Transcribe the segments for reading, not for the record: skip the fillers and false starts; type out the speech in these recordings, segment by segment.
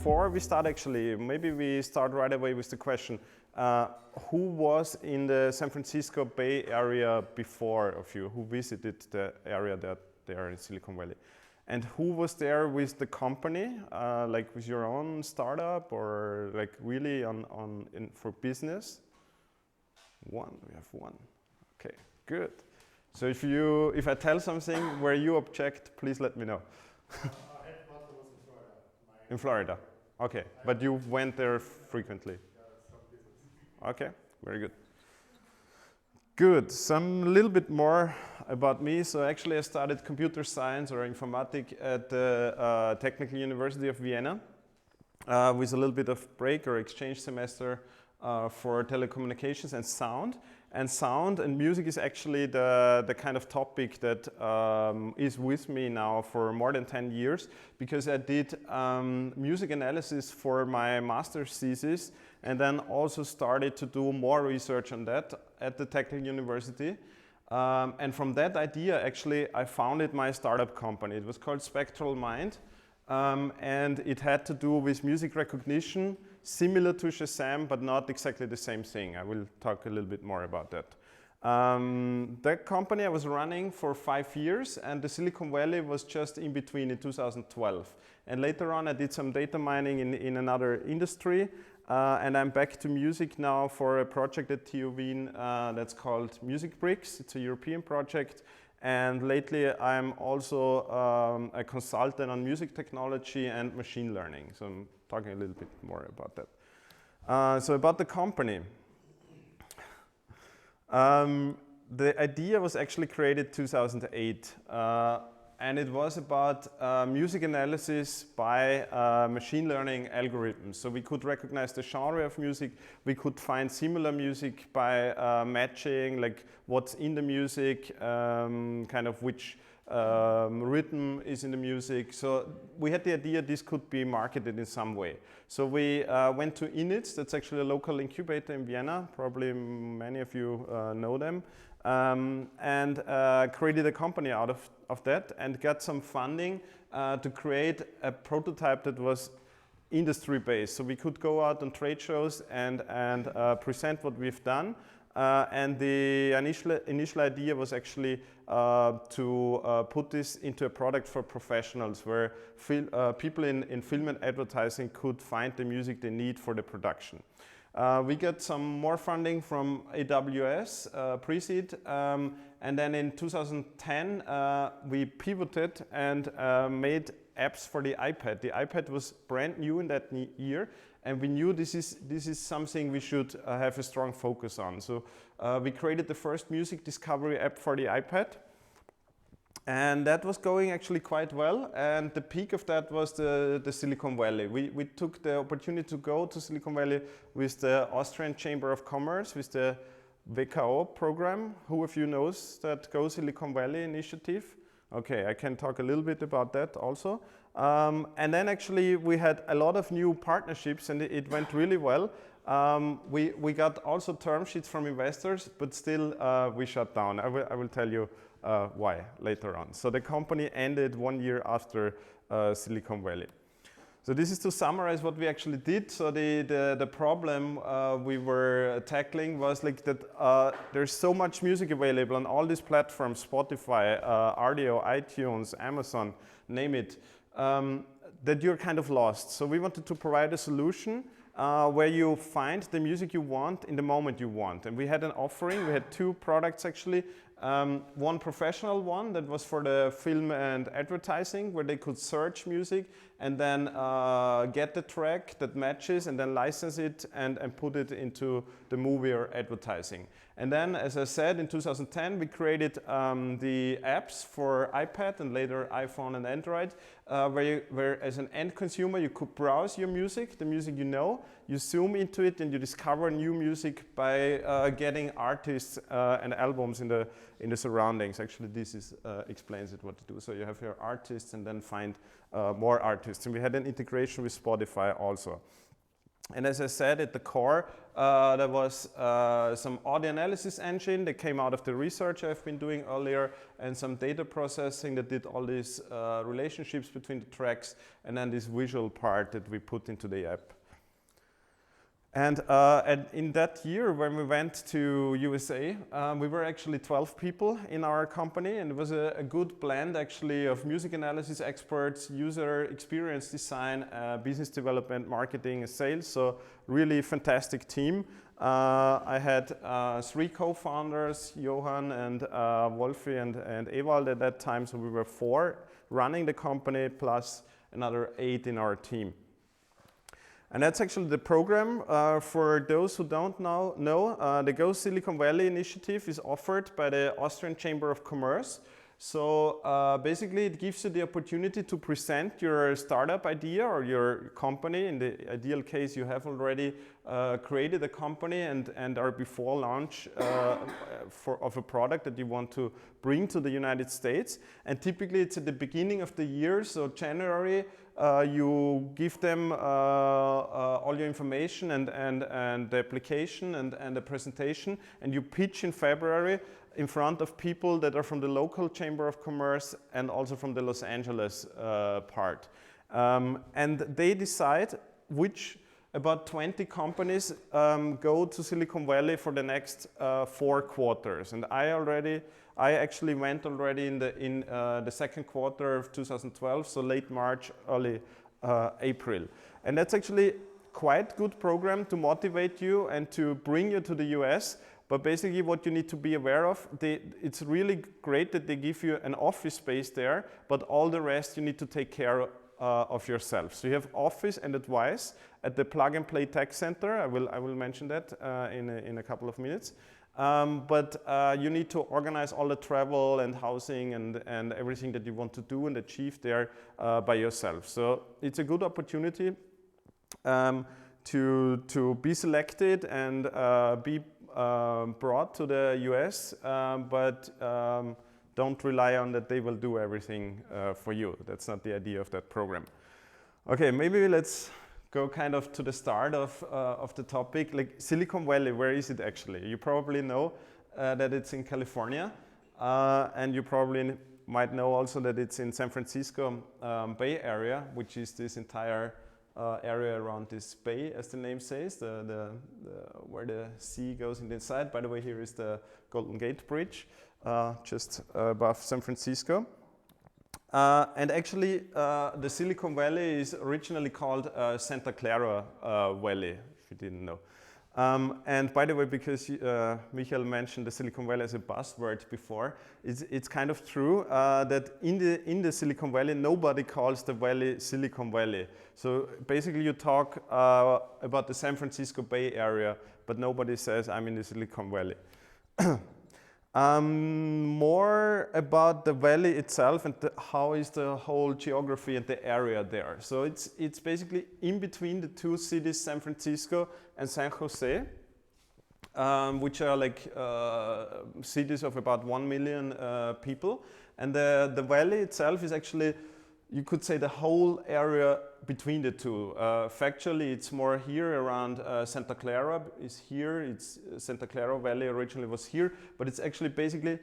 before we start, actually, maybe we start right away with the question. Who was in the San Francisco Bay Area before of you? Who visited the area that there in Silicon Valley? And who was there with the company, like with your own startup or like really for business? One, we have one. Okay, good. So if I tell something where you object, please let me know. Headquarters was in Florida. In Florida, okay. But you went there frequently? Yeah, some business. Okay, very good. Good, some little bit more about me. So actually I studied computer science or informatics at the Technical University of Vienna with a little bit of break or exchange semester for telecommunications and sound. And sound and music is actually the kind of topic that is with me now for more than 10 years, because I did music analysis for my master's thesis and then also started to do more research on that at the Technical University. And from that idea, actually, I founded my startup company. It was called Spectralind, and it had to do with music recognition, similar to Shazam, but not exactly the same thing. I will talk a little bit more about that. That company I was running for 5 years, and the Silicon Valley was just in between in 2012. And later on, I did some data mining in another industry, and I'm back to music now for a project at TU Wien that's called Music Bricks. It's a European project. And lately, I'm also a consultant on music technology and machine learning. So I'm talking a little bit more about that. So about the company. The idea was actually created 2008. And it was about music analysis by machine learning algorithms. So we could recognize the genre of music. We could find similar music by matching, like what's in the music, kind of which rhythm is in the music. So we had the idea this could be marketed in some way. So we went to Inits, that's actually a local incubator in Vienna. Probably many of you know them. And created a company out of that and got some funding to create a prototype that was industry-based. So we could go out on trade shows and present what we've done. And the initial idea was actually to put this into a product for professionals where people in film and advertising could find the music they need for the production. We got some more funding from AWS, pre-seed, and then in 2010 we pivoted and made apps for the iPad. The iPad was brand new in that year, and we knew this is something we should have a strong focus on. So we created the first music discovery app for the iPad. And that was going actually quite well, and the peak of that was the Silicon Valley. We took the opportunity to go to Silicon Valley with the Austrian Chamber of Commerce, with the WKO program. Who of you knows that Go Silicon Valley initiative? Okay, I can talk a little bit about that also. And then actually we had a lot of new partnerships, and it went really well. We got also term sheets from investors, but still we shut down. I will tell you why later on. So the company ended 1 year after Silicon Valley. So this is to summarize what we actually did. So the problem we were tackling was like that there's so much music available on all these platforms, Spotify, RDO, iTunes, Amazon, name it, that you're kind of lost. So we wanted to provide a solution where you find the music you want in the moment you want. And we had an offering. We had 2 products actually. One professional one that was for the film and advertising, where they could search music and then get the track that matches and then license it and put it into the movie or advertising. And then, as I said, in 2010 we created the apps for iPad and later iPhone and Android, where as an end consumer you could browse your music, the music you know, you zoom into it and you discover new music by getting artists and albums in the surroundings. Actually, this explains it what to do. So you have your artists and then find more artists. And we had an integration with Spotify also. And as I said, at the core, there was some audio analysis engine that came out of the research I've been doing earlier, and some data processing that did all these relationships between the tracks, and then this visual part that we put into the app. And in that year, when we went to USA, we were actually 12 people in our company, and it was a good blend actually of music analysis experts, user experience design, business development, marketing, and sales. So really fantastic team. I had 3 co-founders, Johan and Wolfi and Ewald at that time. So we were 4 running the company plus another 8 in our team. And that's actually the program. For those who don't know, the Go Silicon Valley initiative is offered by the Austrian Chamber of Commerce. So basically it gives you the opportunity to present your startup idea or your company. In the ideal case, you have already created a company and are before launch of a product that you want to bring to the United States. And typically it's at the beginning of the year, so January, you give them all your information and the application and the presentation, and you pitch in February in front of people that are from the local Chamber of Commerce and also from the Los Angeles part. And they decide which about 20 companies go to Silicon Valley for the next 4 quarters. And I actually went already in the second quarter of 2012, so late March, early April. And that's actually quite good program to motivate you and to bring you to the US. But basically what you need to be aware of, it's really great that they give you an office space there, but all the rest you need to take care of yourself. So you have office and advice at the Plug and Play Tech Center. I will mention that in a couple of minutes. But you need to organize all the travel and housing and everything that you want to do and achieve there by yourself. So it's a good opportunity to be selected and be brought to the US, but don't rely on that they will do everything for you. That's not the idea of that program. Okay, maybe let's go kind of to the start of the topic. Like Silicon Valley, where is it actually? You probably know that it's in California, and you probably might know also that it's in San Francisco Bay Area, which is this entire area around this bay, as the name says, where the sea goes in the inside. By the way, here is the Golden Gate Bridge, just above San Francisco. And actually, the Silicon Valley is originally called Santa Clara Valley, if you didn't know. And by the way, because Michael mentioned the Silicon Valley as a buzzword before, it's kind of true that in the Silicon Valley, nobody calls the valley Silicon Valley. So basically you talk about the San Francisco Bay Area, but nobody says I'm in the Silicon Valley. More about the valley itself and how is the whole geography and the area there. So it's basically in between the 2 cities, San Francisco and San Jose, which are like cities of about 1 million people. And the valley itself is actually, you could say, the whole area between the two. Factually, it's more here around Santa Clara is here. It's Santa Clara Valley originally was here, but it's actually basically,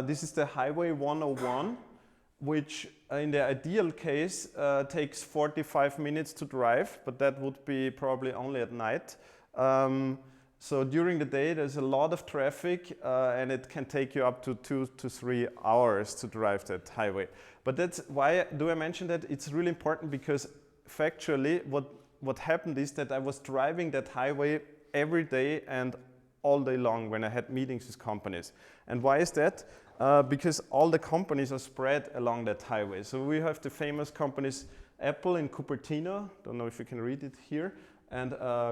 this is the Highway 101, which in the ideal case takes 45 minutes to drive, but that would be probably only at night. So during the day, there's a lot of traffic, and it can take you up to 2 to 3 hours to drive that highway. But that's why do I mention that? It's really important because factually, what happened is that I was driving that highway every day and all day long when I had meetings with companies. And why is that? Because all the companies are spread along that highway. So we have the famous companies, Apple in Cupertino, don't know if you can read it here, and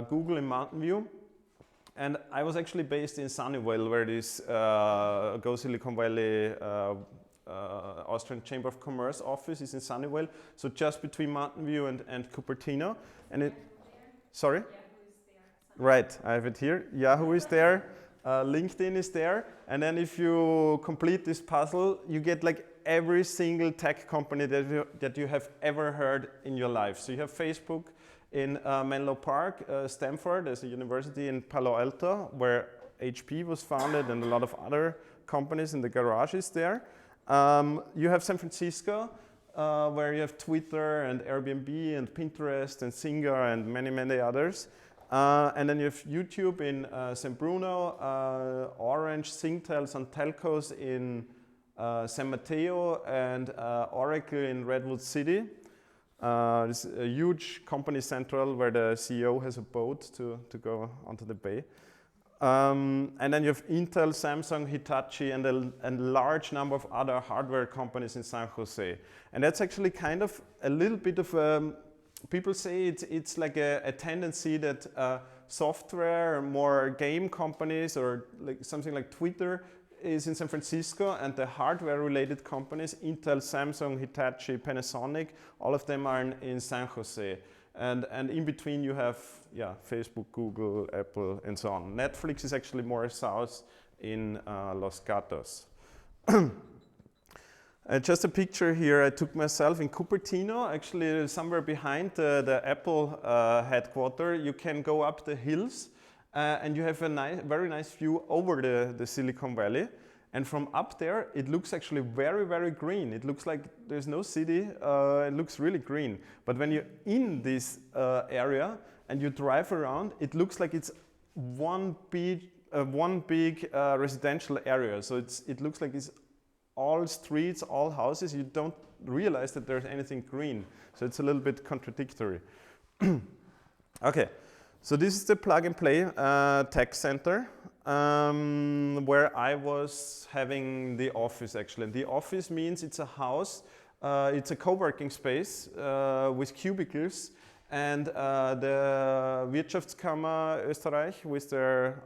Google in Mountain View. And I was actually based in Sunnyvale, where this Go Silicon Valley Austrian Chamber of Commerce office is in Sunnyvale. So just between Mountain View and Cupertino. And it, sorry? Right, I have it here. Yahoo is there, LinkedIn is there. And then if you complete this puzzle, you get like every single tech company that you have ever heard in your life. So you have Facebook, in Menlo Park, Stanford. There's a university in Palo Alto where HP was founded and a lot of other companies in the garages there. You have San Francisco, where you have Twitter and Airbnb and Pinterest and Zynga and many, many others. And then you have YouTube in San Bruno, Orange, Singtel, some telcos in San Mateo, and Oracle in Redwood City. It's a huge company central where the CEO has a boat to go onto the bay. And then you have Intel, Samsung, Hitachi, and a large number of other hardware companies in San Jose. And that's actually kind of a little bit of people say it's like a tendency that software, more game companies, or like something like Twitter is in San Francisco, and the hardware-related companies, Intel, Samsung, Hitachi, Panasonic, all of them are in San Jose. And in between you have Facebook, Google, Apple, and so on. Netflix is actually more south in Los Gatos. Just a picture here I took myself in Cupertino, actually somewhere behind the Apple headquarters. You can go up the hills and you have a very nice view over the Silicon Valley. And from up there, it looks actually very, very green. It looks like there's no city. It looks really green. But when you're in this area and you drive around, it looks like it's one big residential area. So it looks like it's all streets, all houses. You don't realize that there's anything green. So it's a little bit contradictory. Okay, so this is the plug and play tech center where I was having the office actually. And the office means it's a house, it's a co-working space with cubicles. And the Wirtschaftskammer Österreich, with their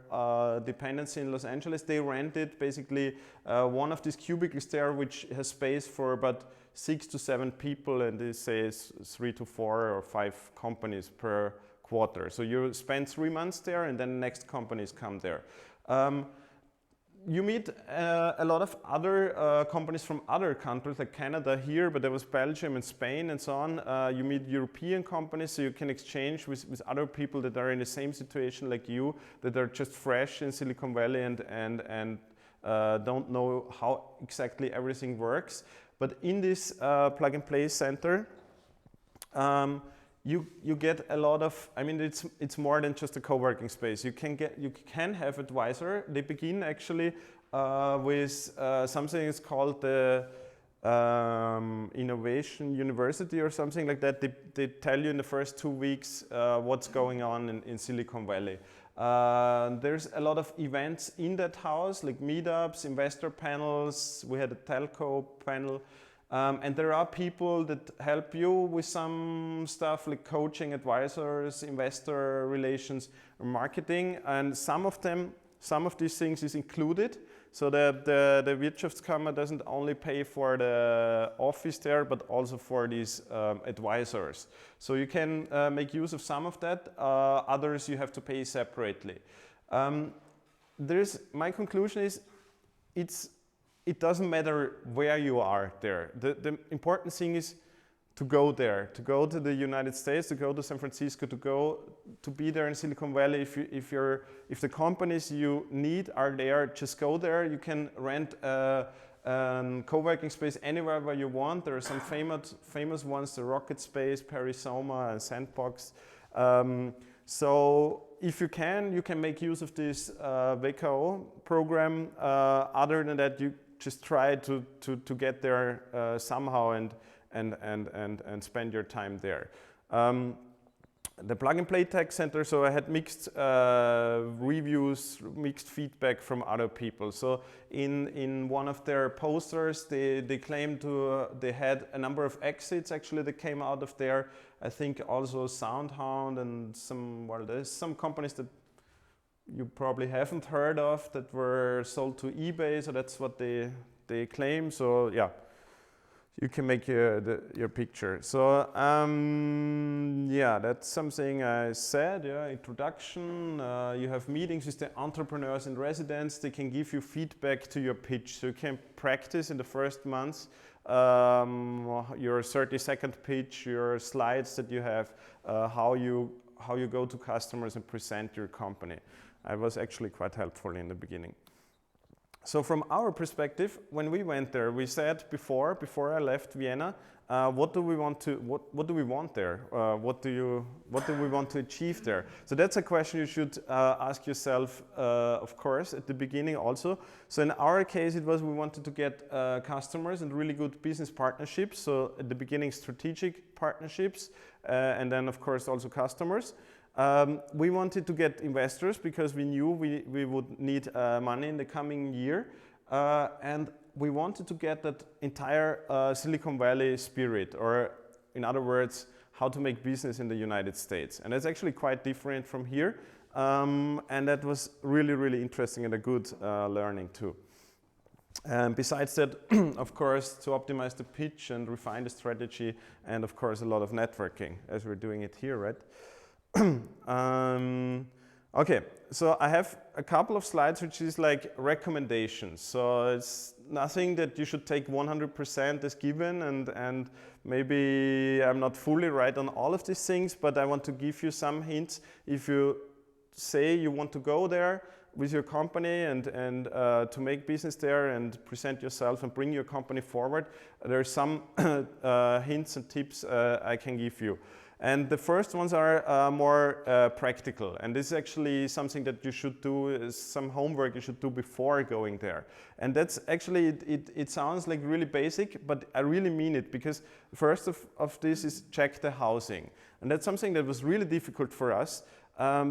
dependency in Los Angeles, they rented basically one of these cubicles there, which has space for about 6 to 7 people, and they say 3 to 4 or 5 companies per quarter. So you spend 3 months there, and then the next companies come there. You meet a lot of other companies from other countries, like Canada here, but there was Belgium and Spain and so on. You meet European companies, so you can exchange with other people that are in the same situation like you, that are just fresh in Silicon Valley and don't know how exactly everything works. But in this plug and play center, you get a lot of, I mean, it's more than just a co-working space. You can have advisor. They begin actually with something is called the Innovation University or something like that. They tell you in the first 2 weeks what's going on in Silicon Valley. There's a lot of events in that house, like meetups, investor panels. We had a telco panel. And there are people that help you with some stuff like coaching, advisors, investor relations, marketing, and some of these things is included. So the Wirtschaftskammer doesn't only pay for the office there, but also for these advisors. So you can make use of some of that. Others you have to pay separately. My conclusion is it doesn't matter where you are there. The important thing is to go there, to go to the United States, to go to San Francisco, to be there in Silicon Valley. If the companies you need are there, just go there. You can rent a co-working space anywhere where you want. There are some famous ones, the Rocket Space, Perisoma, and Sandbox. So if you can make use of this WKO program. Other than that, you just try to get there somehow and spend your time there. The Plug and Play Tech Center, so I had mixed reviews, mixed feedback from other people. So in one of their posters, they claimed they had a number of exits actually that came out of there. I think also SoundHound and there's some companies that you probably haven't heard of that were sold to eBay, so that's what they claim. So yeah, you can make your picture. So yeah, that's something I said. Yeah, introduction. You have meetings with the entrepreneurs in residence. They can give you feedback to your pitch. So you can practice in the first months your 30-second pitch, your slides that you have, how you go to customers and present your company. I was actually quite helpful in the beginning. So from our perspective, when we went there, we said before I left Vienna, what do we want there? What do we want to achieve there? So that's a question you should ask yourself, of course, at the beginning also. So in our case, it was we wanted to get customers and really good business partnerships. So at the beginning, strategic partnerships, and then of course also customers. We wanted to get investors because we knew we would need money in the coming year, and we wanted to get that entire Silicon Valley spirit, or in other words, how to make business in the United States. And that's actually quite different from here, and that was really, really interesting and a good learning too. And besides that, of course, to optimize the pitch and refine the strategy, and of course a lot of networking, as we're doing it here, right? Okay, so I have a couple of slides which is like recommendations. So it's nothing that you should take 100% as given, and maybe I'm not fully right on all of these things, but I want to give you some hints. If you say you want to go there with your company and to make business there and present yourself and bring your company forward, there are some hints and tips I can give you. And the first ones are more practical, and this is actually something that you should do, is some homework you should do before going there. And that's actually, it sounds like really basic, but I really mean it, because first of this is check the housing. And that's something that was really difficult for us,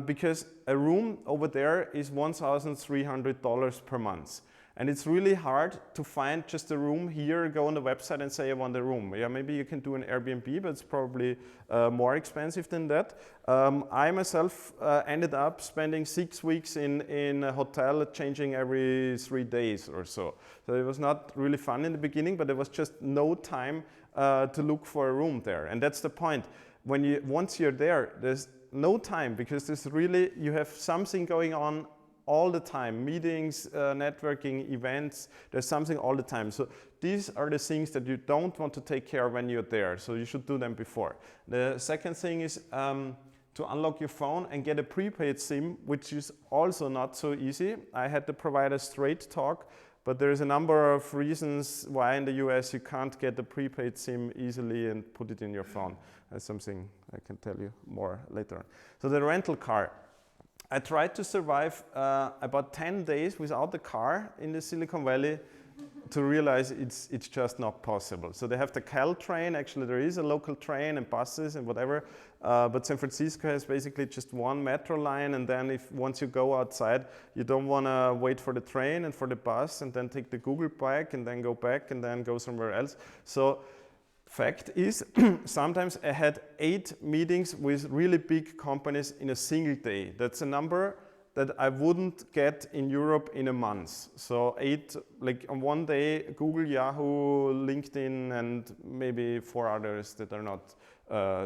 because a room over there is $1,300 per month. And it's really hard to find just a room here, go on the website and say I want a room. Yeah, maybe you can do an Airbnb, but it's probably more expensive than that. I myself ended up spending 6 weeks in a hotel, changing every 3 days or so. So it was not really fun in the beginning, but there was just no time to look for a room there. And that's the point. Once you're there, there's no time, because there's really, you have something going on all the time, meetings, networking, events, there's something all the time. So these are the things that you don't want to take care of when you're there, so you should do them before. The second thing is to unlock your phone and get a prepaid SIM, which is also not so easy. I had to provide a straight talk, but there's a number of reasons why in the US you can't get a prepaid SIM easily and put it in your phone. That's something I can tell you more later on. So the rental car. I tried to survive about 10 days without the car in the Silicon Valley to realize it's just not possible. So they have the Caltrain, actually there is a local train and buses and whatever, but San Francisco has basically just one metro line, and then once you go outside, you don't want to wait for the train and for the bus and then take the Google bike and then go back and then go somewhere else. So fact is, sometimes I had 8 meetings with really big companies in a single day. That's a number that I wouldn't get in Europe in a month. So 8, like on one day, Google, Yahoo, LinkedIn, and maybe 4 others that are not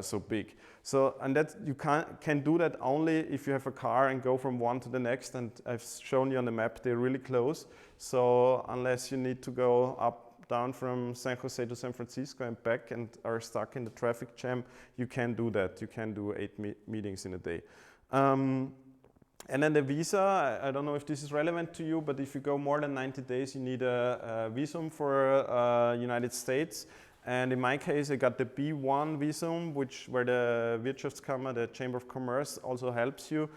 so big. So, and that you can do that only if you have a car and go from one to the next. And I've shown you on the map, they're really close. So unless you need to go down from San Jose to San Francisco and back and are stuck in the traffic jam, you can do that. You can do 8 meetings in a day. And then the visa, I don't know if this is relevant to you, but if you go more than 90 days, you need a visum for United States. And in my case, I got the B1 visum, where the Wirtschaftskammer, the Chamber of Commerce, also helps you.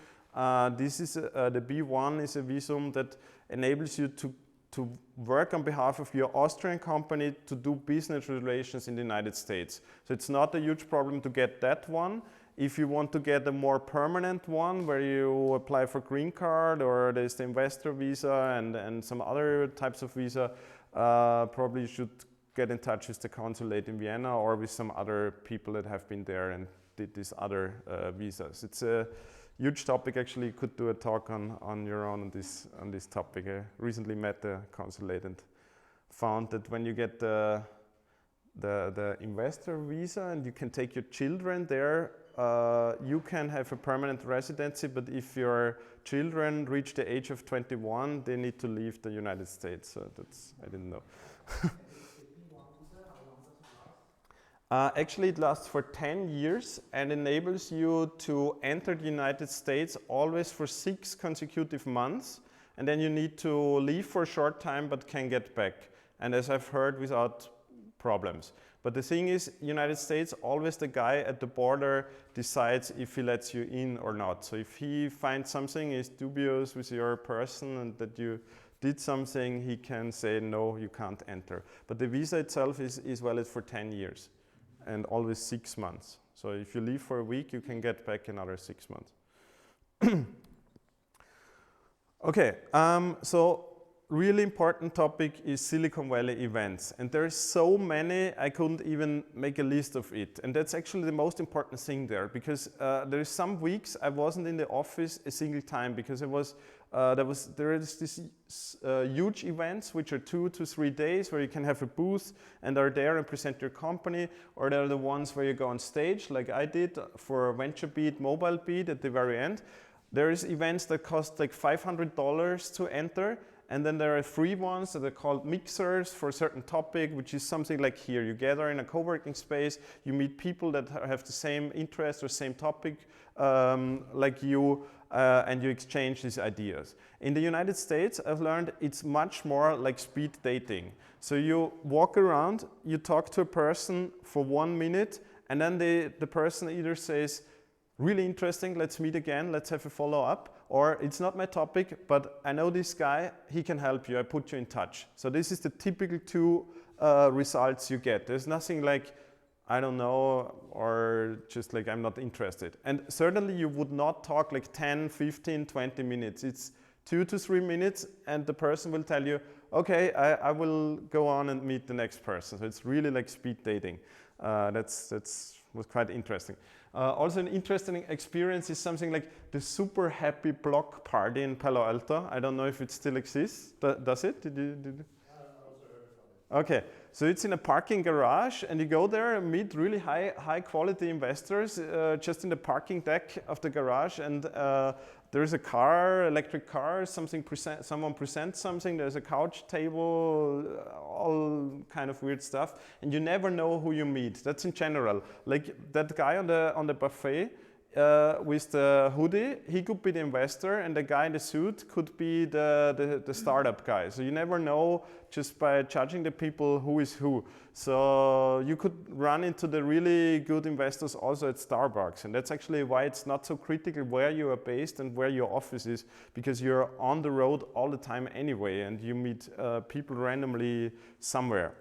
This is the B1 is a visum that enables you to work on behalf of your Austrian company to do business relations in the United States. So it's not a huge problem to get that one. If you want to get a more permanent one where you apply for green card, or there's the investor visa and some other types of visa, probably you should get in touch with the consulate in Vienna or with some other people that have been there and did these other visas. It's a huge topic. Actually, you could do a talk on your own on this topic. I recently met the consulate and found that when you get the the investor visa, and you can take your children there. You can have a permanent residency, but if your children reach the age of 21, they need to leave the United States. So that's, I didn't know. Actually, it lasts for 10 years and enables you to enter the United States always for 6 consecutive months. And then you need to leave for a short time, but can get back. And as I've heard, without problems. But the thing is, United States, always the guy at the border decides if he lets you in or not. So if he finds something is dubious with your person and that you did something, he can say, no, you can't enter. But the visa itself is valid for 10 years. And always 6 months. So if you leave for a week, you can get back another 6 months. Okay, so really important topic is Silicon Valley events. And there's so many, I couldn't even make a list of it. And that's actually the most important thing there, because there is some weeks I wasn't in the office a single time, because there is this huge events which are 2 to 3 days where you can have a booth and are there and present your company, or there are the ones where you go on stage like I did for VentureBeat, MobileBeat at the very end. There is events that cost like $500 to enter, and then there are free ones that are called mixers for a certain topic, which is something like here. You gather in a co-working space, you meet people that have the same interest or same topic like you, and you exchange these ideas. In the United States, I've learned it's much more like speed dating. So you walk around, you talk to a person for 1 minute, and then the person either says, really interesting, let's meet again, let's have a follow-up, or it's not my topic, but I know this guy, he can help you, I put you in touch. So this is the typical 2 results you get. There's nothing like, I don't know, or just like I'm not interested. And certainly you would not talk like 10, 15, 20 minutes. It's 2 to 3 minutes, and the person will tell you, okay, I will go on and meet the next person. So it's really like speed dating. That was quite interesting. Also an interesting experience is something like the super happy block party in Palo Alto. I don't know if it still exists. Does it? Did you? I also heard about it. Okay, so it's in a parking garage, and you go there and meet really high quality investors just in the parking deck of the garage, and there's a car, electric car, someone presents something, there's a couch table, all kind of weird stuff, and you never know who you meet. That's in general. Like that guy on the buffet with the hoodie, he could be the investor, and the guy in the suit could be the startup guy. So you never know just by judging the people who is who. So you could run into the really good investors also at Starbucks, and that's actually why it's not so critical where you are based and where your office is, because you're on the road all the time anyway, and you meet people randomly somewhere.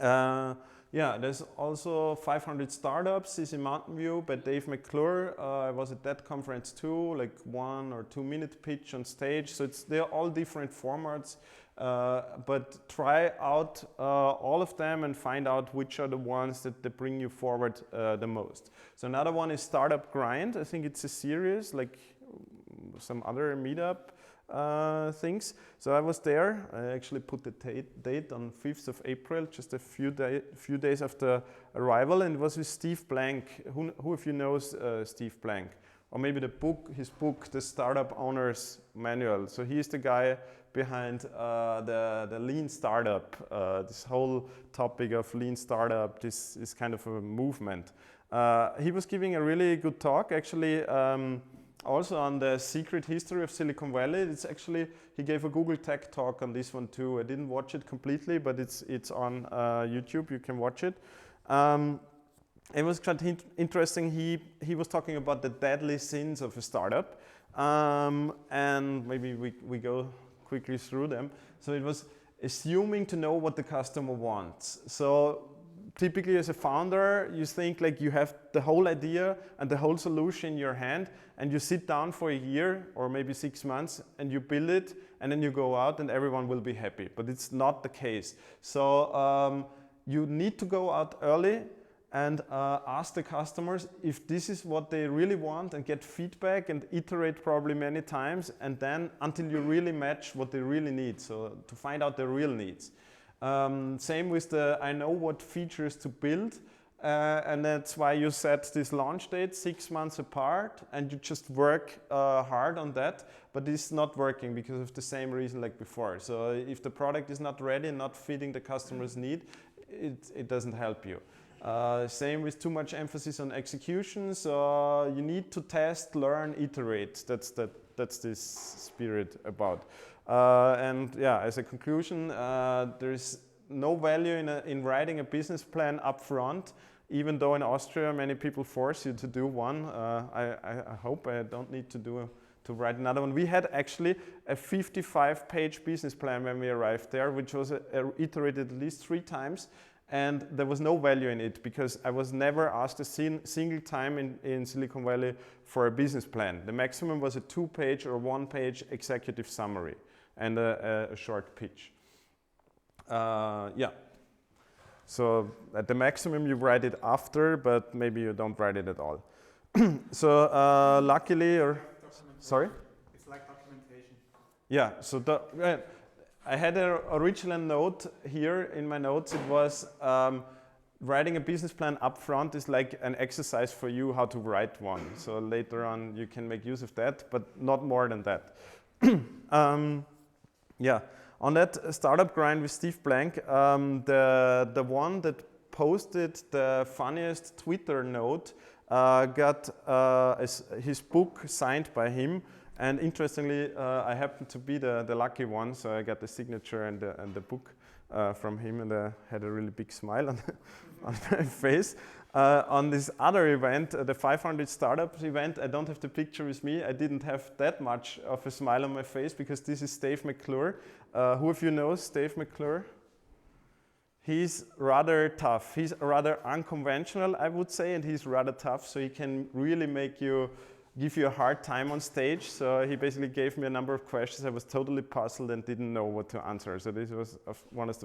Yeah, there's also 500 Startups is in Mountain View by Dave McClure. I was at that conference too, like 1 or 2 minute pitch on stage. So they're all different formats, but try out all of them and find out which are the ones that bring you forward the most. So another one is Startup Grind. I think it's a series like some other meetup things. So I was there. I actually put the date on 5th of April, just a few days after arrival, and it was with Steve Blank. Who of you knows Steve Blank? Or maybe his book, The Startup Owner's Manual. So he's the guy behind the lean startup, this whole topic of lean startup. This is kind of a movement. He was giving a really good talk, actually. Also on the secret history of Silicon Valley. It's actually, he gave a Google Tech talk on this one too. I didn't watch it completely, but it's on YouTube, you can watch it. It was quite interesting. He was talking about the deadly sins of a startup, and maybe we go quickly through them. So it was assuming to know what the customer wants. So typically as a founder, you think like you have the whole idea and the whole solution in your hand, and you sit down for a year or maybe 6 months and you build it, and then you go out and everyone will be happy. But it's not the case. So you need to go out early and ask the customers if this is what they really want, and get feedback and iterate probably many times, and then until you really match what they really need, so to find out their real needs. Same with the I know what features to build. And that's why you set this launch date 6 months apart, and you just work hard on that, but it's not working because of the same reason like before. So if the product is not ready, not fitting the customer's need, it doesn't help you. Same with too much emphasis on execution, so you need to test, learn, iterate. That's this spirit about. And yeah, as a conclusion, there's no value in writing a business plan up front, even though in Austria many people force you to do one. I hope I don't need to write another one. We had actually a 55-page business plan when we arrived there, which was iterated at least 3 times, and there was no value in it because I was never asked a single time in Silicon Valley for a business plan. The maximum was a 2-page or 1-page executive summary and a short pitch. Yeah. So at the maximum you write it after, but maybe you don't write it at all. So luckily, or sorry? It's like documentation. Yeah. So I had an original note here in my notes. It was writing a business plan up front is like an exercise for you how to write one. So later on you can make use of that, but not more than that. Yeah. On that startup grind with Steve Blank, the one that posted the funniest Twitter note got his book signed by him, and interestingly, I happened to be the lucky one, so I got the signature and the book from him, and I had a really big smile on my face. On this other event, the 500 Startups event, I don't have the picture with me. I didn't have that much of a smile on my face because this is Dave McClure. Who of you knows Dave McClure? He's rather tough. He's rather unconventional, I would say, and he's rather tough, so he can really give you a hard time on stage. So he basically gave me a number of questions. I was totally puzzled and didn't know what to answer. So this was one of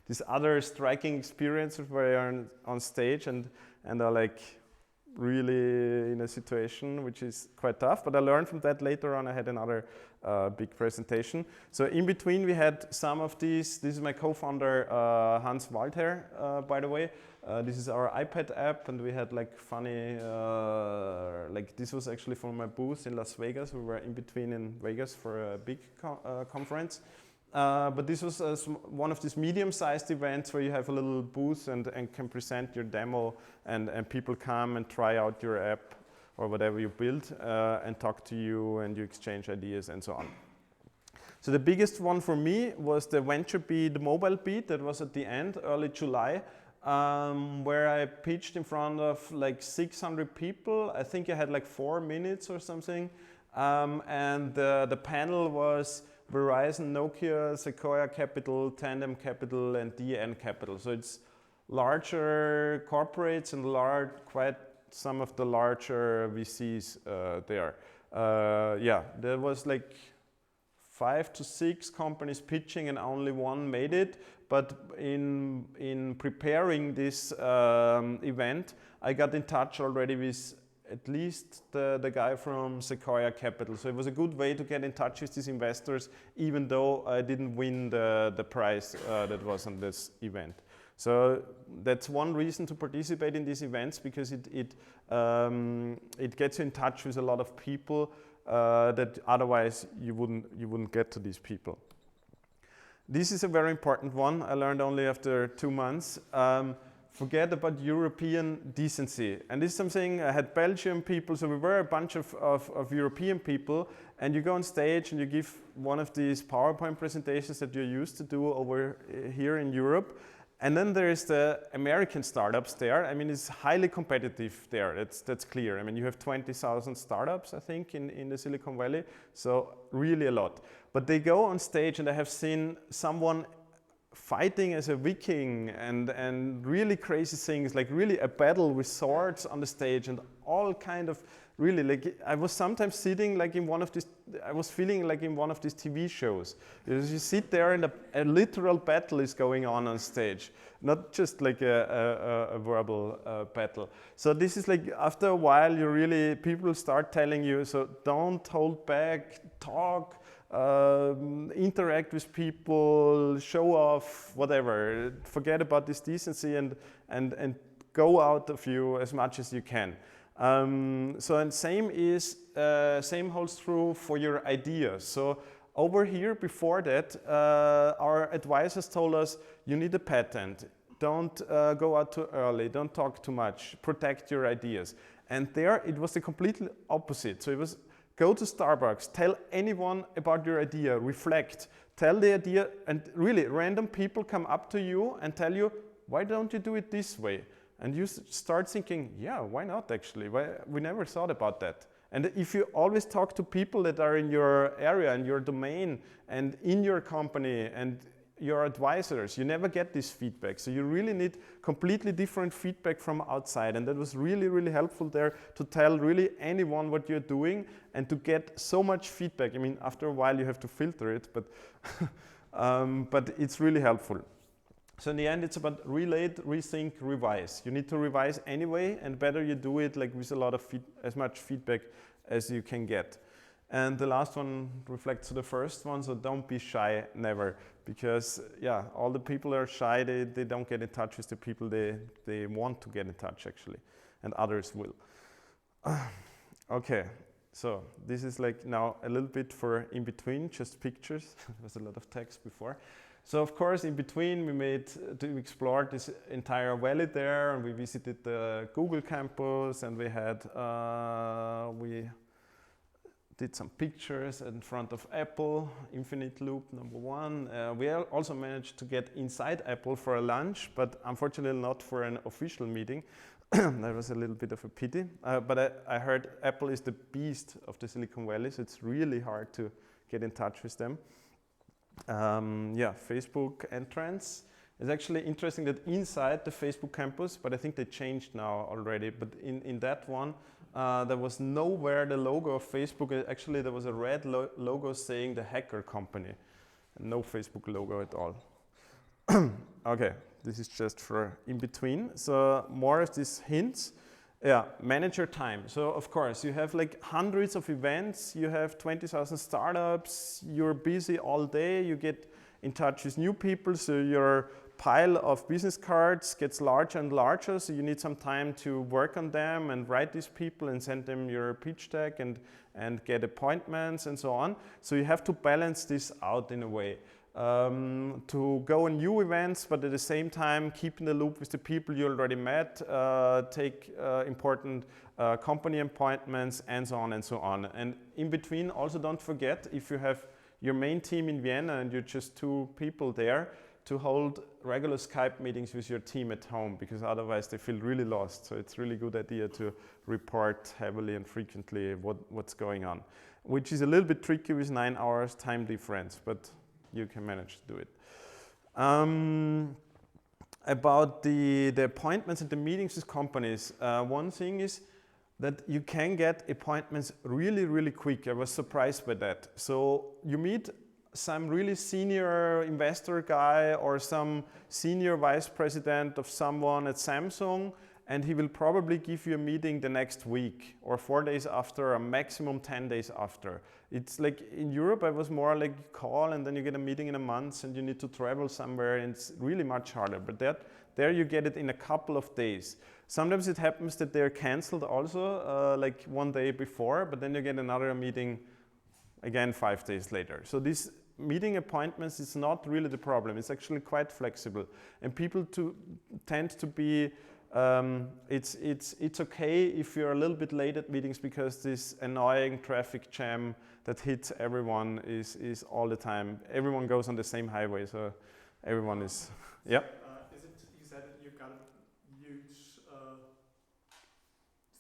these other striking experiences where you're on stage and are like really in a situation which is quite tough. But I learned from that later on. I had another big presentation. So in between we had some of these. This is my co-founder Hans Waldherr, by the way. This is our iPad app, and we had like funny, like this was actually from my booth in Las Vegas. We were in between in Vegas for a big conference. But this was one of these medium-sized events where you have a little booth and can present your demo, and people come and try out your app or whatever you build and talk to you, and you exchange ideas and so on. So the biggest one for me was the Venture Beat mobile beat that was at the end, early July, where I pitched in front of like 600 people. I think I had like 4 minutes or something, and the panel was Verizon, Nokia, Sequoia Capital, Tandem Capital, and DN Capital. So it's larger corporates and quite some of the larger VCs there. Yeah, there was like 5 to 6 companies pitching and only one made it. But in preparing this event, I got in touch already with at least the guy from Sequoia Capital. So it was a good way to get in touch with these investors, even though I didn't win the prize that was on this event. So that's one reason to participate in these events, because it gets you in touch with a lot of people that otherwise you wouldn't get to these people. This is a very important one. I learned only after 2 months. Forget about European decency. And this is something, I had Belgian people, so we were a bunch of European people, and you go on stage and you give one of these PowerPoint presentations that you're used to do over here in Europe. And then there's the American startups there. I mean, it's highly competitive there, that's clear. I mean, you have 20,000 startups, I think, in the Silicon Valley, so really a lot. But they go on stage, and I have seen someone fighting as a Viking and really crazy things, like really a battle with swords on the stage and all kind of really, like I was sometimes sitting like in one of these, I was feeling like in one of these TV shows. You sit there and a literal battle is going on stage, not just like a verbal battle. So this is like, after a while, people start telling you, so don't hold back, talk, interact with people, show off, whatever. Forget about this decency and go out of you as much as you can. And same holds true for your ideas. So over here, before that, our advisors told us you need a patent. Don't go out too early. Don't talk too much. Protect your ideas. And there, it was the completely opposite. So it was go to Starbucks, tell anyone about your idea, reflect, tell the idea, and really random people come up to you and tell you, why don't you do it this way? And you start thinking, yeah, why not actually? We never thought about that. And if you always talk to people that are in your area, in your domain, and in your company, and your advisors, you never get this feedback. So you really need completely different feedback from outside. And that was really, really helpful there to tell really anyone what you're doing and to get so much feedback. I mean, after a while you have to filter it, but it's really helpful. So in the end, it's about relate, rethink, revise. You need to revise anyway, and better you do it like with a lot of as much feedback as you can get. And the last one reflects to the first one, so don't be shy, never. Because yeah, all the people are shy, they don't get in touch with the people they want to get in touch actually, and others will. Okay, so this is like now a little bit for in between, just pictures. There was a lot of text before. So of course, in between, we explored this entire valley there, and we visited the Google campus, and we did some pictures in front of Apple, Infinite Loop #1. We also managed to get inside Apple for a lunch, but unfortunately not for an official meeting. That was a little bit of a pity. But I heard Apple is the beast of the Silicon Valley, so it's really hard to get in touch with them. Yeah, Facebook entrance. It's actually interesting that inside the Facebook campus, but I think they changed now already, but in that one, there was nowhere the logo of Facebook. Actually, there was a red logo saying the hacker company. No Facebook logo at all. Okay, this is just for in between. So more of these hints. Yeah, manage your time. So of course, you have like hundreds of events. You have 20,000 startups. You're busy all day. You get in touch with new people. So your pile of business cards gets larger and larger, so you need some time to work on them and write these people and send them your pitch deck and get appointments and so on. So you have to balance this out in a way. To go on new events, but at the same time keep in the loop with the people you already met, take important company appointments and so on and so on. And in between, also don't forget, if you have your main team in Vienna and you're just 2 people there, to hold regular Skype meetings with your team at home, because otherwise they feel really lost. So it's really good idea to report heavily and frequently what's going on, which is a little bit tricky with 9 hours time difference, but you can manage to do it. About the appointments and the meetings with companies, one thing is that you can get appointments really, really quick. I was surprised by that. So you meet some really senior investor guy or some senior vice president of someone at Samsung, and he will probably give you a meeting the next week or 4 days after, or maximum 10 days after. It's like in Europe, I was more like you call and then you get a meeting in a month and you need to travel somewhere, and it's really much harder. But there you get it in a couple of days. Sometimes it happens that they're canceled also, like 1 day before, but then you get another meeting again 5 days later. So this meeting appointments is not really the problem. It's actually quite flexible, and people tend to be. It's okay if you're a little bit late at meetings, because this annoying traffic jam that hits everyone is all the time. Everyone goes on the same highway, so everyone is. Yeah. Is it? You said that you've got a huge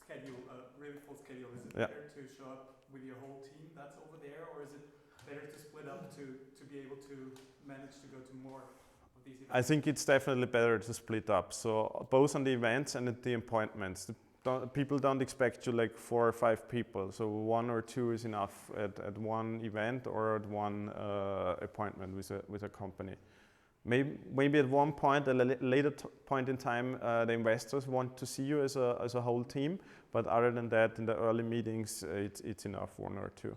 schedule, a really full schedule. Is it better to show up with your whole team that's over there, or is it better to split up to be able to manage to go to more of these events? I think it's definitely better to split up. So both on the events and at the appointments. People don't expect you like 4 or 5 people. So 1 or 2 is enough at one event or at one appointment with a company. Maybe at one point, a later point in time, the investors want to see you as a whole team. But other than that, in the early meetings, it's enough 1 or 2.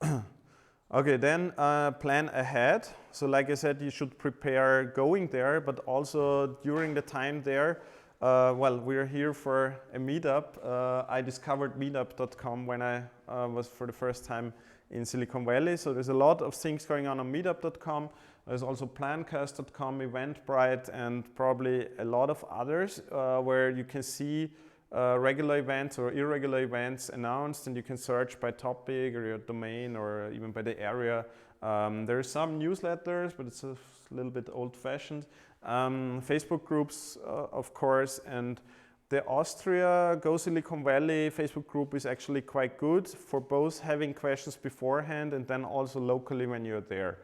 Okay, then plan ahead. So like I said, you should prepare going there, but also during the time there. Well, we're here for a meetup. I discovered meetup.com when I was for the first time in Silicon Valley. So there's a lot of things going on meetup.com. There's also plancast.com, Eventbrite, and probably a lot of others where you can see regular events or irregular events announced, and you can search by topic or your domain or even by the area. There are some newsletters, but it's a little bit old-fashioned. Facebook groups, of course, and the Austria Go Silicon Valley Facebook group is actually quite good for both having questions beforehand and then also locally when you're there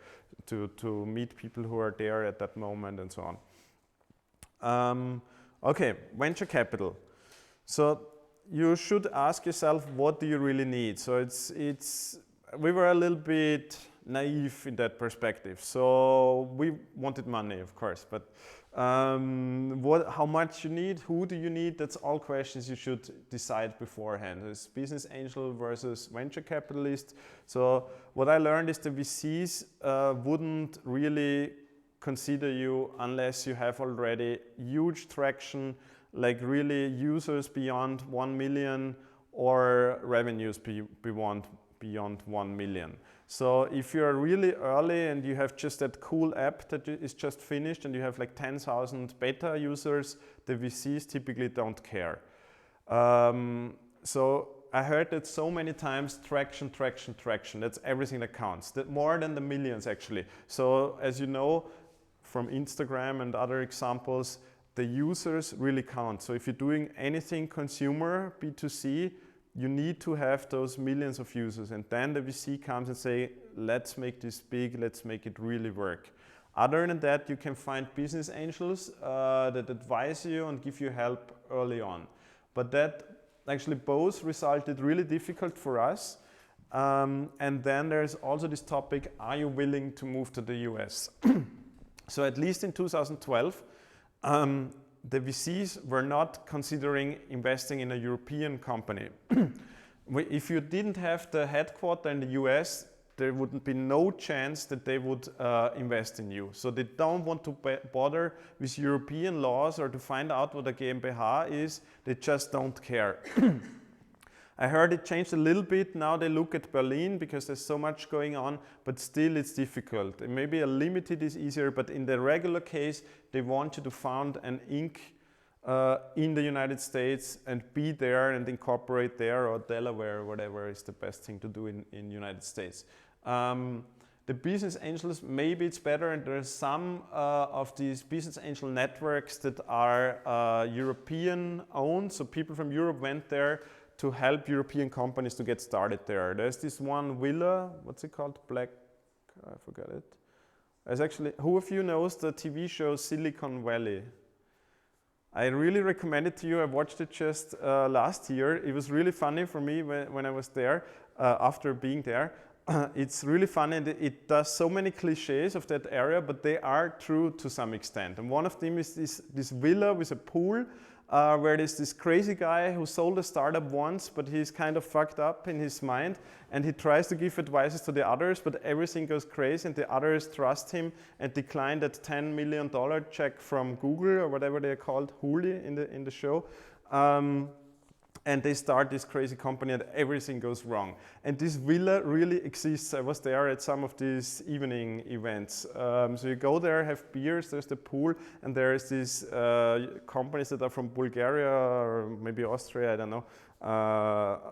to meet people who are there at that moment and so on. Okay, venture capital. So you should ask yourself, what do you really need? So we were a little bit naive in that perspective. So we wanted money, of course, but how much you need, who do you need? That's all questions you should decide beforehand. There's business angel versus venture capitalist. So what I learned is the VCs wouldn't really consider you unless you have already huge traction, like really users beyond 1 million or revenues beyond 1 million. So if you're really early and you have just that cool app that is just finished and you have like 10,000 beta users, the VCs typically don't care. So I heard that so many times, traction. That's everything that counts. That more than the millions actually. So as you know from Instagram and other examples, the users really count. So if you're doing anything consumer, B2C, you need to have those millions of users, and then the VC comes and say, let's make this big, let's make it really work. Other than that, you can find business angels that advise you and give you help early on. But that actually both resulted really difficult for us. And then there's also this topic, are you willing to move to the US? So at least in 2012, the VCs were not considering investing in a European company. If you didn't have the headquarters in the US, there would be no chance that they would invest in you. So they don't want to bother with European laws or to find out what a GmbH is. They just don't care. I heard it changed a little bit. Now they look at Berlin because there's so much going on, but still it's difficult. And maybe a limited is easier, but in the regular case, they want you to found an Inc. In the United States and be there and incorporate there, or Delaware, or whatever is the best thing to do in United States. The business angels, maybe it's better, and there's some of these business angel networks that are European owned, so people from Europe went there to help European companies to get started there. There's this one villa, what's it called? I forgot it. There's actually, who of you knows the TV show Silicon Valley? I really recommend it to you. I watched it just last year. It was really funny for me when I was there, after being there. It's really funny. It does so many cliches of that area, but they are true to some extent. And one of them is this villa with a pool, where there's this crazy guy who sold a startup once, but he's kind of fucked up in his mind, and he tries to give advices to the others, but everything goes crazy, and the others trust him and decline that $10 million check from Google or whatever they're called, Huli in the show. And they start this crazy company and everything goes wrong. And this villa really exists. I was there at some of these evening events. So you go there, have beers, there's the pool, and there's these companies that are from Bulgaria or maybe Austria, I don't know,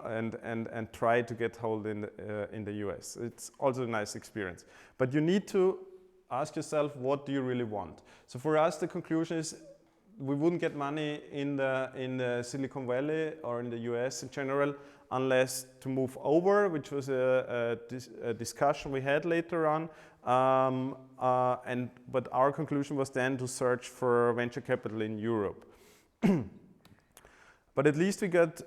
and try to get hold in the US. It's also a nice experience. But you need to ask yourself, what do you really want? So for us, the conclusion is, we wouldn't get money in the Silicon Valley or in the US in general unless to move over, which was a discussion we had later on. But our conclusion was then to search for venture capital in Europe. But at least we got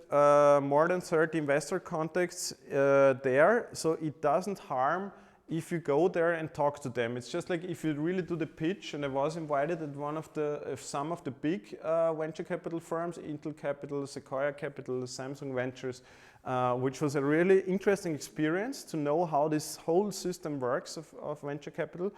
more than 30 investor contacts there, so it doesn't harm if you go there and talk to them. It's just like if you really do the pitch, and I was invited at some of the big venture capital firms, Intel Capital, Sequoia Capital, Samsung Ventures, which was a really interesting experience to know how this whole system works of venture capital.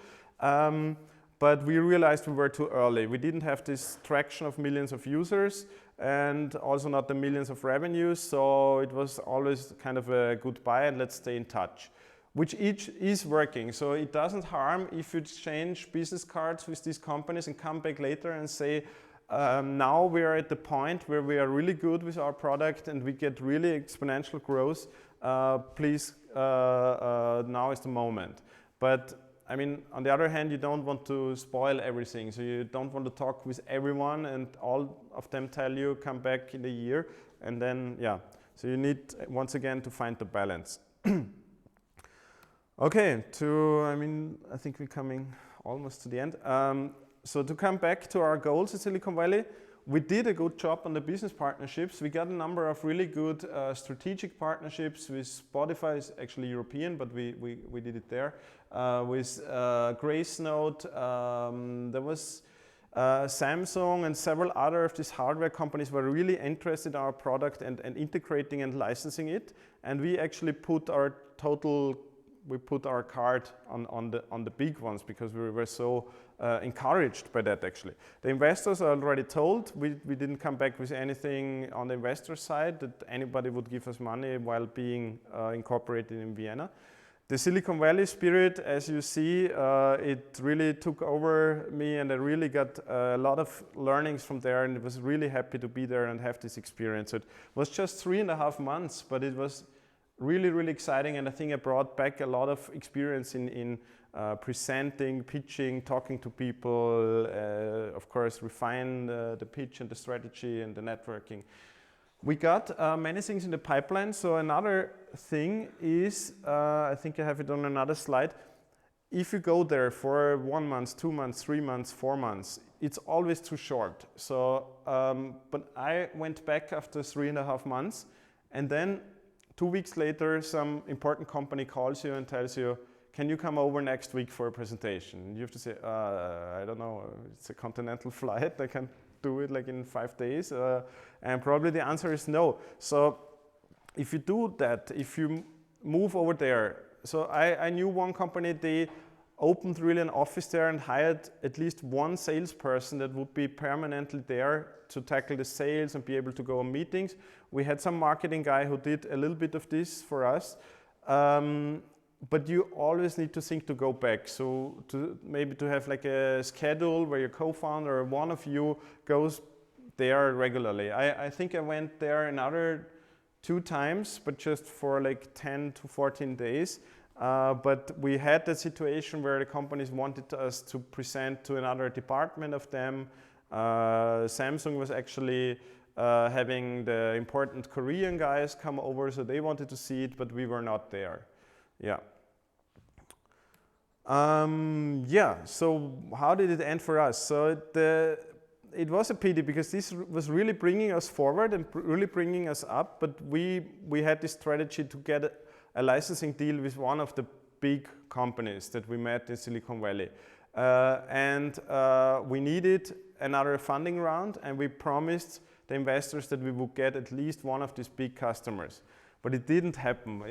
But we realized we were too early. We didn't have this traction of millions of users and also not the millions of revenues. So it was always kind of a goodbye and let's stay in touch, which each is working. So it doesn't harm if you exchange business cards with these companies and come back later and say, now we are at the point where we are really good with our product and we get really exponential growth. Please, now is the moment. But I mean, on the other hand, you don't want to spoil everything. So you don't want to talk with everyone and all of them tell you come back in a year. And then, yeah, so you need once again to find the balance. Okay, I think we're coming almost to the end. So to come back to our goals in Silicon Valley, we did a good job on the business partnerships. We got a number of really good strategic partnerships with Spotify, is actually European, but we did it there. With Gracenote, there was Samsung and several other of these hardware companies were really interested in our product and integrating and licensing it. And we actually put our card on the big ones because we were so encouraged by that actually. The investors are already told, we didn't come back with anything on the investor side that anybody would give us money while being incorporated in Vienna. The Silicon Valley spirit, as you see, it really took over me and I really got a lot of learnings from there and I was really happy to be there and have this experience. So it was just 3.5 months, but it was really, really exciting and I think I brought back a lot of experience in presenting, pitching, talking to people, of course refine the pitch and the strategy and the networking. We got many things in the pipeline. So another thing is, I think I have it on another slide. If you go there for 1 month, 2 months, 3 months, 4 months, it's always too short. So, but I went back after 3.5 months and then 2 weeks later, some important company calls you and tells you, can you come over next week for a presentation? You have to say, I don't know, it's a continental flight. I can do it like in 5 days. And probably the answer is no. So if you do that, if you move over there, so I knew one company, they opened really an office there and hired at least one salesperson that would be permanently there to tackle the sales and be able to go on meetings. We had some marketing guy who did a little bit of this for us. But you always need to think to go back. So maybe to have like a schedule where your co-founder or one of you goes there regularly. I think I went there another 2 times, but just for like 10 to 14 days. But we had the situation where the companies wanted us to present to another department of them. Samsung was actually having the important Korean guys come over, so they wanted to see it, but we were not there. Yeah. So how did it end for us? So it was a pity because this was really bringing us forward and really bringing us up, but we had this strategy to get a licensing deal with one of the big companies that we met in Silicon Valley. We needed another funding round and we promised the investors that we would get at least one of these big customers. But it didn't happen.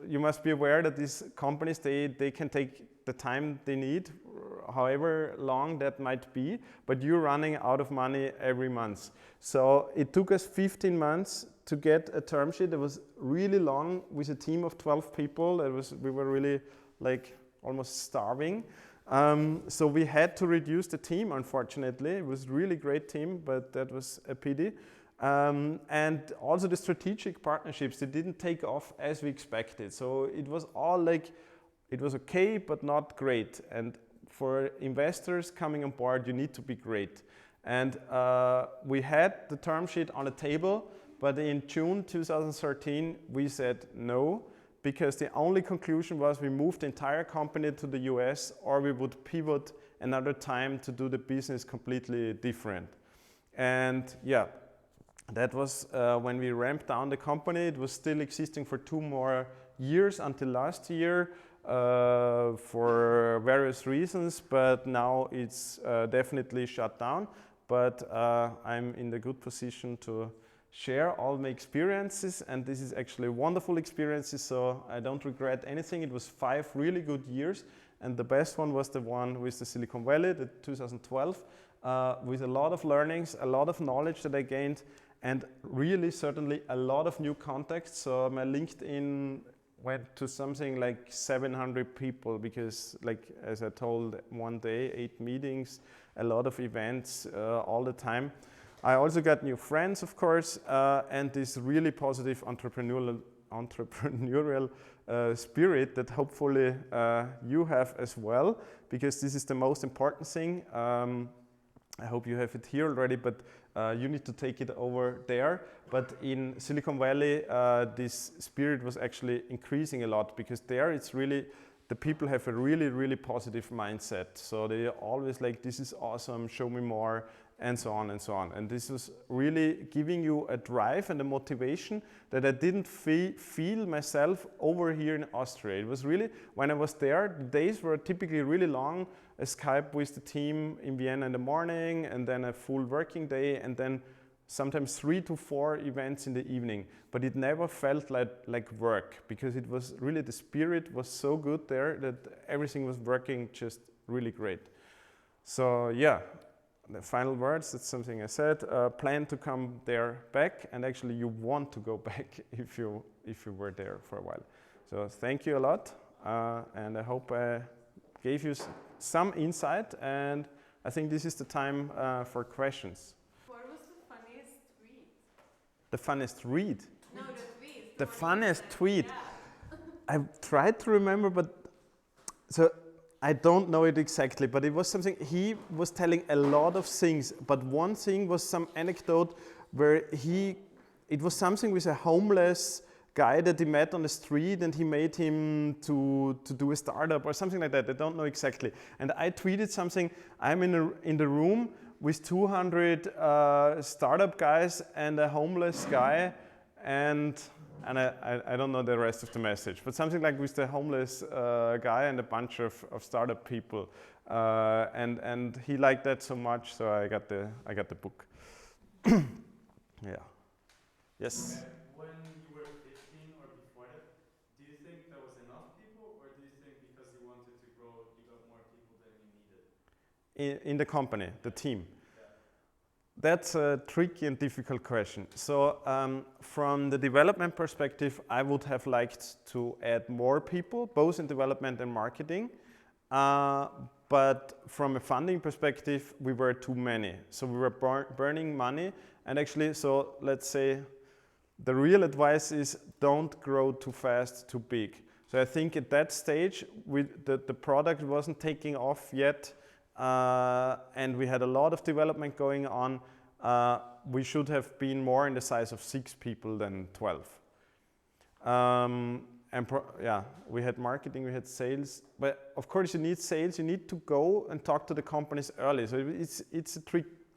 You must be aware that these companies, they can take the time they need, however long that might be, but you're running out of money every month. So it took us 15 months to get a term sheet that was really long with a team of 12 people. We were really like almost starving. So we had to reduce the team, unfortunately. It was a really great team, but that was a pity. And also the strategic partnerships, they didn't take off as we expected. So it was all like, it was okay, but not great. And for investors coming on board, you need to be great. And we had the term sheet on the table, but in June 2013, we said no, because the only conclusion was we moved the entire company to the US or we would pivot another time to do the business completely different. And yeah, that was when we ramped down the company. It was still existing for 2 more years until last year. for various reasons, but now it's definitely shut down. But I'm in the good position to share all my experiences, and this is actually wonderful experiences, so I don't regret anything. It was 5 really good years, and the best one was the one with the Silicon Valley, the 2012, with a lot of learnings, a lot of knowledge that I gained, and really certainly a lot of new contacts. So my LinkedIn went to something like 700 people because, like as I told, one day, 8 meetings, a lot of events all the time. I also got new friends, of course, and this really positive entrepreneurial spirit that hopefully you have as well, because this is the most important thing. I hope you have it here already, but you need to take it over there. But in Silicon Valley, this spirit was actually increasing a lot, because there it's really, the people have a really, really positive mindset. So they are always like, this is awesome, show me more, and so on and so on. And this was really giving you a drive and a motivation that I didn't feel myself over here in Austria. It was really, when I was there, the days were typically really long, a Skype with the team in Vienna in the morning, and then a full working day, and then sometimes 3 to 4 events in the evening. But it never felt like work, because it was really, the spirit was so good there that everything was working just really great. So yeah, the final words, that's something I said, plan to come there back, and actually you want to go back if you were there for a while. So thank you a lot, and I hope I gave you some insight, and I think this is the time for questions. What was the funniest tweet? The funniest read? No, the tweet. The funniest tweet? Yeah. I tried to remember, but so I don't know it exactly, but it was something, he was telling a lot of things, but one thing was some anecdote where it was something with a homeless guy that he met on the street, and he made him to do a startup or something like that. I don't know exactly. And I tweeted something, I'm in the room with 200 startup guys and a homeless guy, and I don't know the rest of the message, but something like with the homeless guy and a bunch of startup people, and he liked that so much, so I got the book. Yeah. Yes. Okay. When you were 15 or before that, do you think there was enough people, or do you think because you wanted to grow, you got more people than you needed? In the company, the team. That's a tricky and difficult question. So from the development perspective, I would have liked to add more people, both in development and marketing. But from a funding perspective, we were too many. So we were burning money. And actually, so let's say the real advice is don't grow too fast, too big. So I think at that stage, the product wasn't taking off yet. And we had a lot of development going on. We should have been more in the size of 6 people than 12. Yeah, we had marketing, we had sales, but of course you need sales. You need to go and talk to the companies early. So it's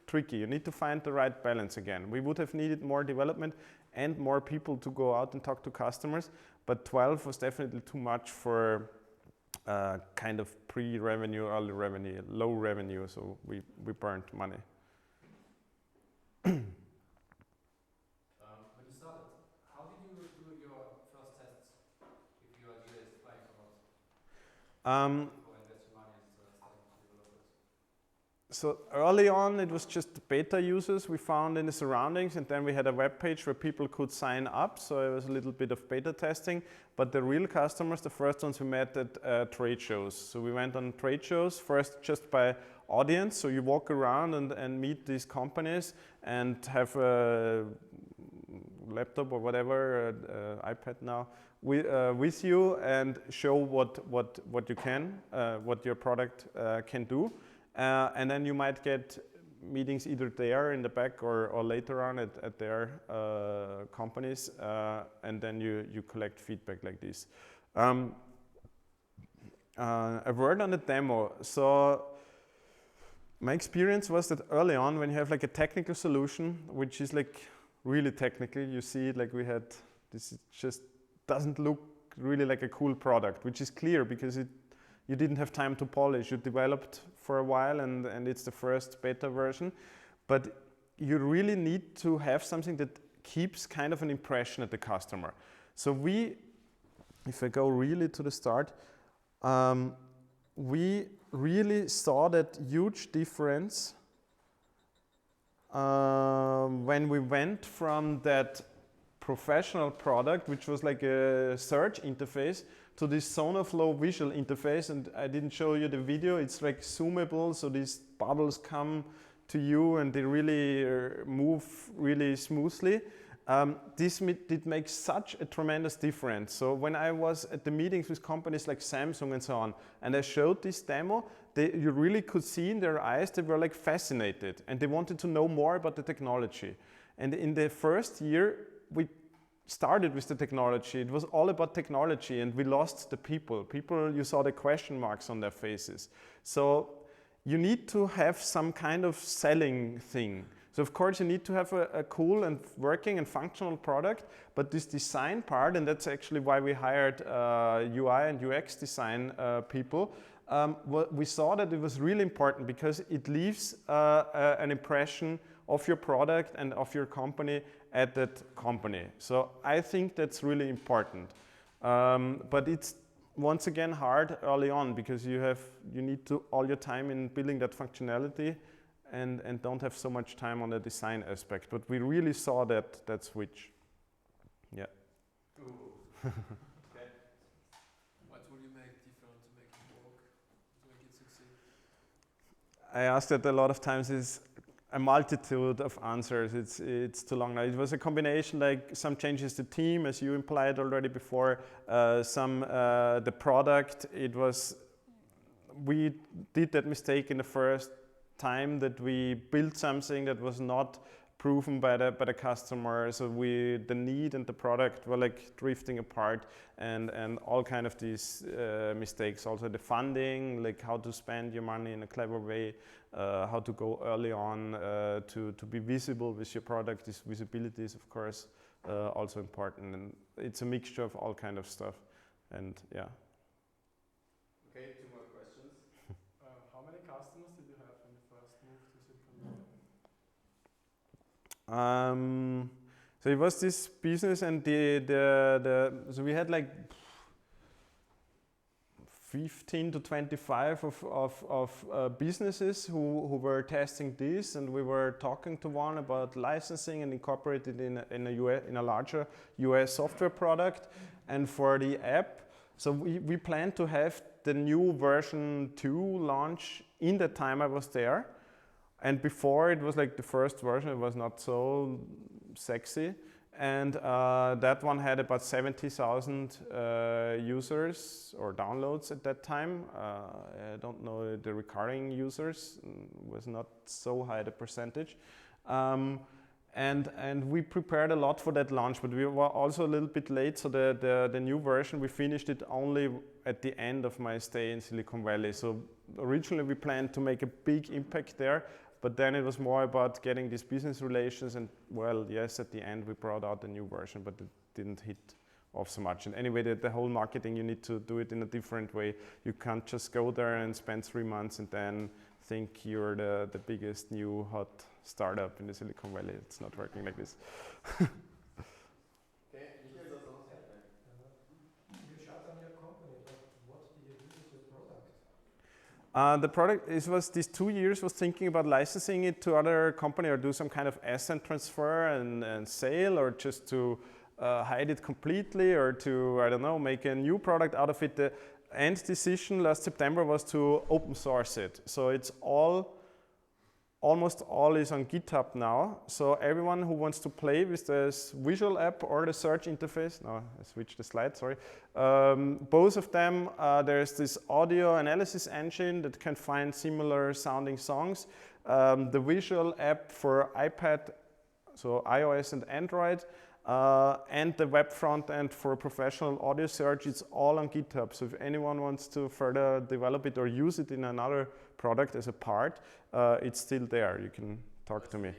tricky. You need to find the right balance again. We would have needed more development and more people to go out and talk to customers, but 12 was definitely too much for kind of pre-revenue, early revenue, low revenue, so we burned money. When you started, how did you do your first tests if your idea is flying or not? Before investing money and starting to develop it? So early on, it was just beta users we found in the surroundings, and then we had a web page where people could sign up. So it was a little bit of beta testing. But the real customers, the first ones we met at trade shows. So we went on trade shows first just by audience. So you walk around and meet these companies and have a laptop or whatever, iPad now, with you, and show what you can, what your product can do. And then you might get meetings either there in the back or later on at their companies, and then you collect feedback like this. A word on the demo. So my experience was that early on, when you have like a technical solution, which is like really technical, you see it like we had, this just doesn't look really like a cool product, which is clear because you didn't have time to polish. You developed for a while, and it's the first beta version. But you really need to have something that keeps kind of an impression at the customer. So if I go really to the start, we really saw that huge difference when we went from that professional product, which was like a search interface, to this Sonoflow visual interface. And I didn't show you the video. It's like zoomable, so these bubbles come to you and they really move really smoothly. This did make such a tremendous difference. So when I was at the meetings with companies like Samsung and so on, and I showed this demo, you really could see in their eyes, they were like fascinated and they wanted to know more about the technology. And in the first year, we started with the technology. It was all about technology, and we lost the people. People, you saw the question marks on their faces. So you need to have some kind of selling thing. So of course you need to have a cool and working and functional product, but this design part, and that's actually why we hired UI and UX design people, we saw that it was really important because it leaves an impression of your product and of your company at that company. So I think that's really important. But it's once again hard early on because you need to all your time in building that functionality and don't have so much time on the design aspect. But we really saw that switch. Yeah. Okay. What will you make different to make it work, to make it succeed? I asked that a lot of times. Is a multitude of answers. It's too long now. It was a combination, like some changes to team, as you implied already before. The product. We did that mistake in the first time that we built something that was not proven by the customer. So the need and the product were like drifting apart, and all kind of these mistakes. Also the funding, like how to spend your money in a clever way, how to go early on to be visible with your product. This visibility is of course also important, and it's a mixture of all kind of stuff. And yeah. Okay, 2 more questions. How many customers did you have when you first moved to Silicon Valley? So it was this business, and so we had like 15 to 25 of businesses who were testing this, and we were talking to one about licensing and incorporated in a larger US software product. And for the app, so we plan to have the new version 2 launch in the time I was there. And before, it was like the first version, it was not so sexy. And that one had about 70,000 users or downloads at that time. I don't know the recurring users, was not so high the percentage. And we prepared a lot for that launch, but we were also a little bit late. So the new version, we finished it only at the end of my stay in Silicon Valley. So originally we planned to make a big impact there, but then it was more about getting these business relations. And well, yes, at the end we brought out the new version, but it didn't hit off so much. And anyway, the whole marketing, you need to do it in a different way. You can't just go there and spend 3 months and then think you're the biggest new hot startup in the Silicon Valley. It's not working like this. Okay, here's also You shut down your company, but what do you do with your product? The product, these 2 years was thinking about licensing it to other company or do some kind of asset transfer and sale, or just to hide it completely, or to, I don't know, make a new product out of it. The end decision last September was to open source it. So it's almost all is on GitHub now. So everyone who wants to play with this visual app or the search interface, no, I switched the slide, sorry. Both of them, there's this audio analysis engine that can find similar sounding songs. The visual app for iPad, so iOS and Android, and the web front end for professional audio search, it's all on GitHub. So if anyone wants to further develop it or use it in another product as a part, it's still there. You can talk to me.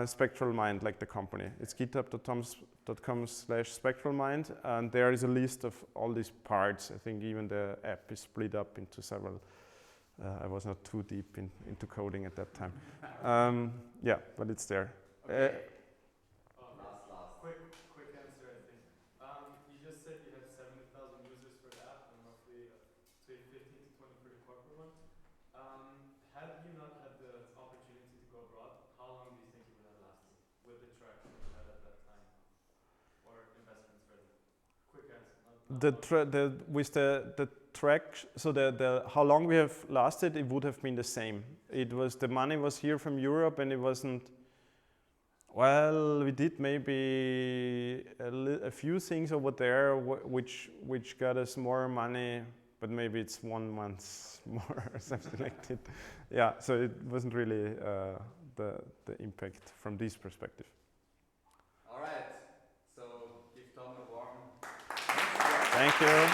Spectralind, like the company. It's github.com/spectralind, and there is a list of all these parts. I think even the app is split up into several. I was not too deep into coding at that time. Yeah, but it's there. Okay. Quick answer, I think. You just said you have 70,000 users for the app and roughly 15 to 20 per department. Had you not had the opportunity to go abroad, how long do you think you would have lasted with the traction you had at that time, or investments rather? Quick answer. The track. So the how long we have lasted, it would have been the same. It was the money was here from Europe, and it wasn't. Well, we did maybe a few things over there, which got us more money, but maybe it's 1 month more or something like that. Yeah, so it wasn't really the impact from this perspective. All right. So give Tom a warm. Thank you.